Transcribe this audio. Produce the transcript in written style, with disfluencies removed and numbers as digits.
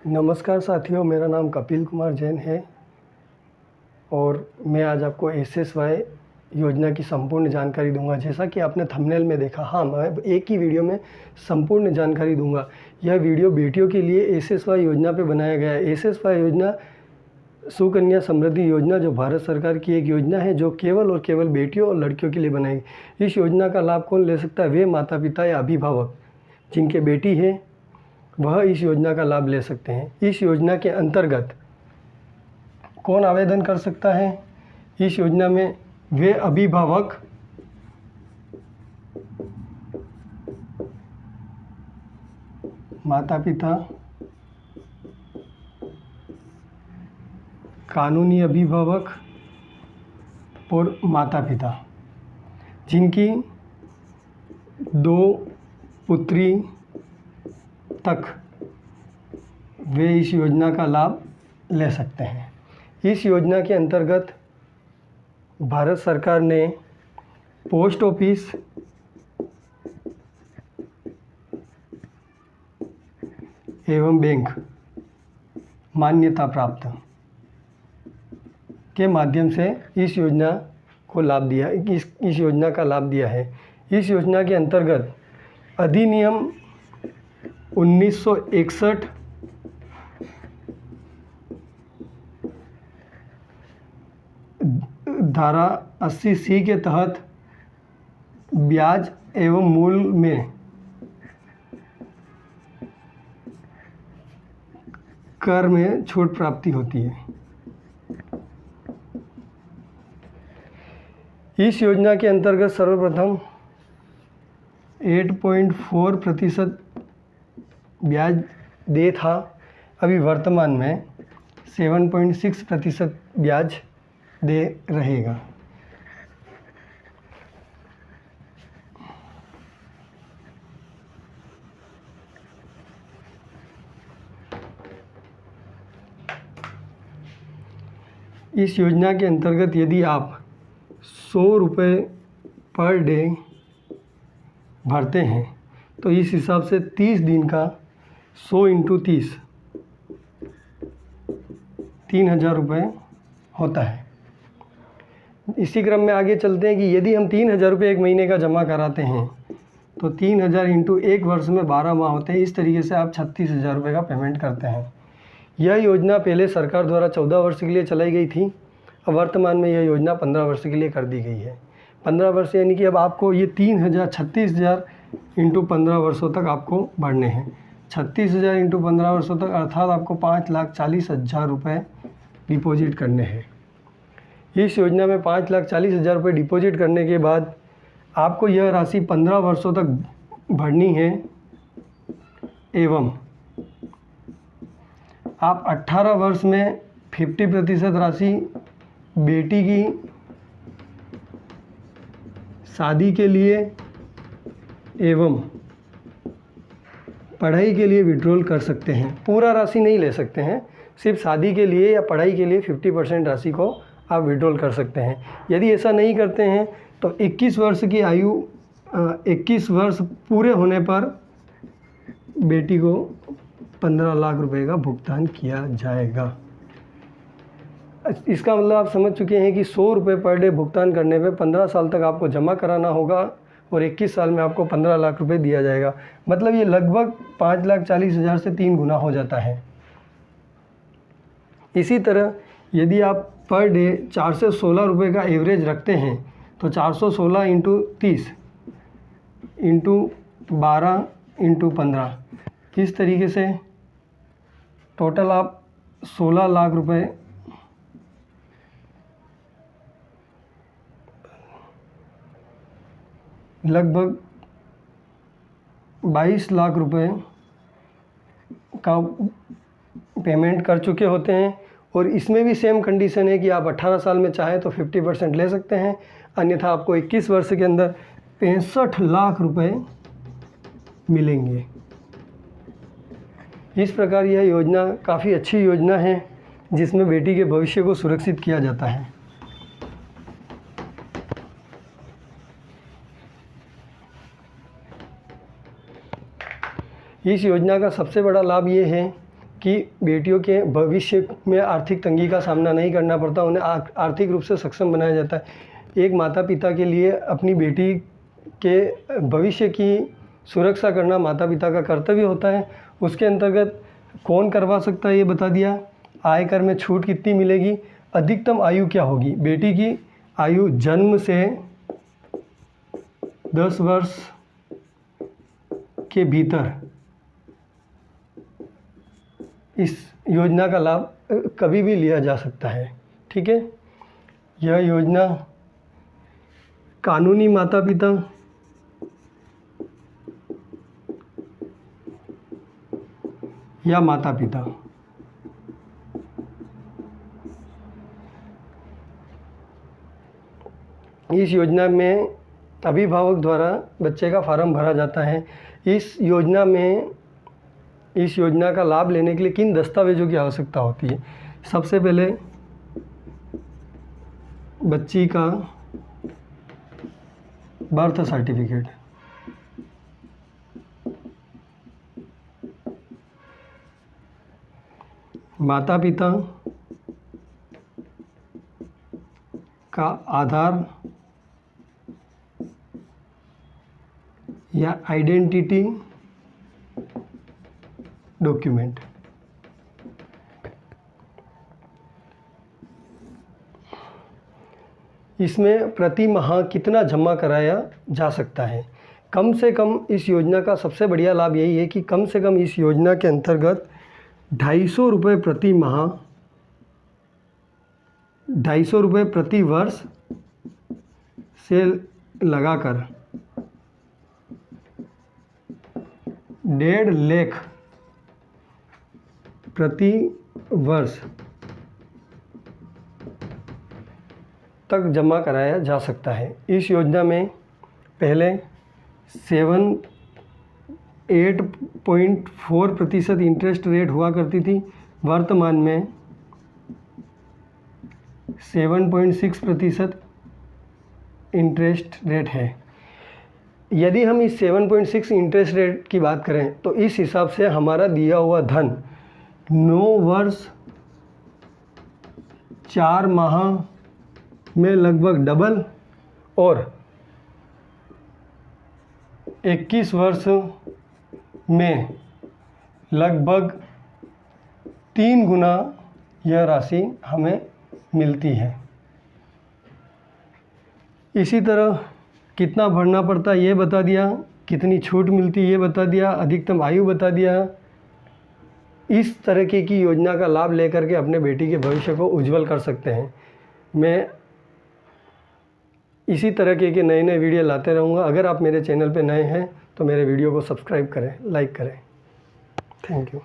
नमस्कार साथियों, मेरा नाम कपिल कुमार जैन है और मैं आज आपको एसएसवाई योजना की संपूर्ण जानकारी दूंगा। जैसा कि आपने थंबनेल में देखा, हाँ, मैं एक ही वीडियो में संपूर्ण जानकारी दूंगा। यह वीडियो बेटियों के लिए एसएसवाई योजना पे बनाया गया है। एसएसवाई योजना सुकन्या समृद्धि योजना जो भारत सरकार की एक योजना है, जो केवल और केवल बेटियों और लड़कियों के लिए बनाई गई। इस योजना का लाभ कौन ले सकता है? वे माता पिता या अभिभावक जिनके बेटी है वह इस योजना का लाभ ले सकते हैं। इस योजना के अंतर्गत कौन आवेदन कर सकता है? इस योजना में वे अभिभावक माता पिता, कानूनी अभिभावक और माता पिता जिनकी 2 पुत्री तक वे इस योजना का लाभ ले सकते हैं। इस योजना के अंतर्गत भारत सरकार ने पोस्ट ऑफिस, एवं बैंक मान्यता प्राप्त के माध्यम से इस योजना को लाभ दिया, इस योजना का लाभ दिया है। इस योजना के अंतर्गत अधिनियम 1961 धारा 80C के तहत ब्याज एवं मूल में कर में छूट प्राप्ति होती है। इस योजना के अंतर्गत सर्वप्रथम 8.4% ब्याज दे था, अभी वर्तमान में 7.6% ब्याज दे रहेगा। इस योजना के अंतर्गत यदि आप 100 रुपये पर डे भरते हैं तो इस हिसाब से 30 दिन का 100 × 30 3,000 रुपये होता है। इसी क्रम में आगे चलते हैं कि यदि हम 3,000 रुपये एक महीने का जमा कराते हैं तो 3,000 × 1 वर्ष में 12 माह होते हैं। इस तरीके से आप 36,000 रुपये का पेमेंट करते हैं। यह योजना पहले सरकार द्वारा 14 वर्ष के लिए चलाई गई थी। अब वर्तमान में यह योजना 15 वर्ष के लिए कर दी गई है। 15 वर्ष यानी कि अब आपको ये 36,000 × 15 वर्षों तक आपको भरने हैं। 36,000 × 15 वर्षों तक अर्थात आपको 5,40,000 रुपये डिपॉजिट करने हैं। इस योजना में 5,40,000 रुपये डिपॉजिट करने के बाद आपको यह राशि 15 वर्षों तक भरनी है एवं आप 18 वर्ष में 50% राशि बेटी की शादी के लिए एवं पढ़ाई के लिए विड्रॉल कर सकते हैं। पूरा राशि नहीं ले सकते हैं, सिर्फ शादी के लिए या पढ़ाई के लिए 50% राशि को आप विड्रॉल कर सकते हैं। यदि ऐसा नहीं करते हैं तो 21 वर्ष की आयु 21 वर्ष पूरे होने पर बेटी को 15 लाख रुपए का भुगतान किया जाएगा। इसका मतलब आप समझ चुके हैं कि 100 रुपये पर डे भुगतान करने पे 15 साल तक आपको जमा कराना होगा और 21 साल में आपको 15 लाख रुपए दिया जाएगा। मतलब ये लगभग 5,40,000 से 3 गुना हो जाता है। इसी तरह यदि आप पर डे 416 रुपये का एवरेज रखते हैं तो 416 × 30 × 12 × 15 इस तरीके से टोटल आप 16 लाख रुपए लगभग 22 लाख रुपए का पेमेंट कर चुके होते हैं। और इसमें भी सेम कंडीशन है कि आप 18 साल में चाहें तो 50% ले सकते हैं, अन्यथा आपको 21 वर्ष के अंदर 65 लाख रुपए मिलेंगे। इस प्रकार यह योजना काफ़ी अच्छी योजना है जिसमें बेटी के भविष्य को सुरक्षित किया जाता है। इस योजना का सबसे बड़ा लाभ ये है कि बेटियों के भविष्य में आर्थिक तंगी का सामना नहीं करना पड़ता, उन्हें आर्थिक रूप से सक्षम बनाया जाता है। एक माता पिता के लिए अपनी बेटी के भविष्य की सुरक्षा करना माता पिता का कर्तव्य होता है। उसके अंतर्गत कौन करवा सकता है ये बता दिया। आयकर में छूट कितनी मिलेगी, अधिकतम आयु क्या होगी, बेटी की आयु जन्म से 10 वर्ष के भीतर इस योजना का लाभ कभी भी लिया जा सकता है। ठीक है, यह योजना कानूनी माता पिता या माता पिता इस योजना में अभिभावक द्वारा बच्चे का फार्म भरा जाता है। इस योजना का लाभ लेने के लिए किन दस्तावेजों की आवश्यकता होती है। सबसे पहले बच्ची का बर्थ सर्टिफिकेट, माता पिता का आधार या आइडेंटिटी डॉक्यूमेंट, इसमें प्रति माह कितना जमा कराया जा सकता है। कम से कम इस योजना का सबसे बढ़िया लाभ यही है कि कम से कम इस योजना के अंतर्गत 250 रुपये प्रति माह, 250 रुपये प्रति वर्ष से लगाकर 1.5 लाख प्रति वर्ष तक जमा कराया जा सकता है। इस योजना में पहले 8.4% इंटरेस्ट रेट हुआ करती थी, वर्तमान में 7.6% इंटरेस्ट रेट है। यदि हम इस 7.6 इंटरेस्ट रेट की बात करें तो इस हिसाब से हमारा दिया हुआ धन 9 वर्ष 4 माह में लगभग डबल और 21 वर्ष में लगभग 3 गुना यह राशि हमें मिलती है। इसी तरह कितना भरना पड़ता है ये बता दिया, कितनी छूट मिलती है ये बता दिया, अधिकतम आयु बता दिया। इस तरीके की योजना का लाभ लेकर के अपने बेटी के भविष्य को उज्जवल कर सकते हैं। मैं इसी तरह के नए नए वीडियो लाते रहूँगा। अगर आप मेरे चैनल पे नए हैं तो मेरे वीडियो को सब्सक्राइब करें, लाइक करें। Thank you.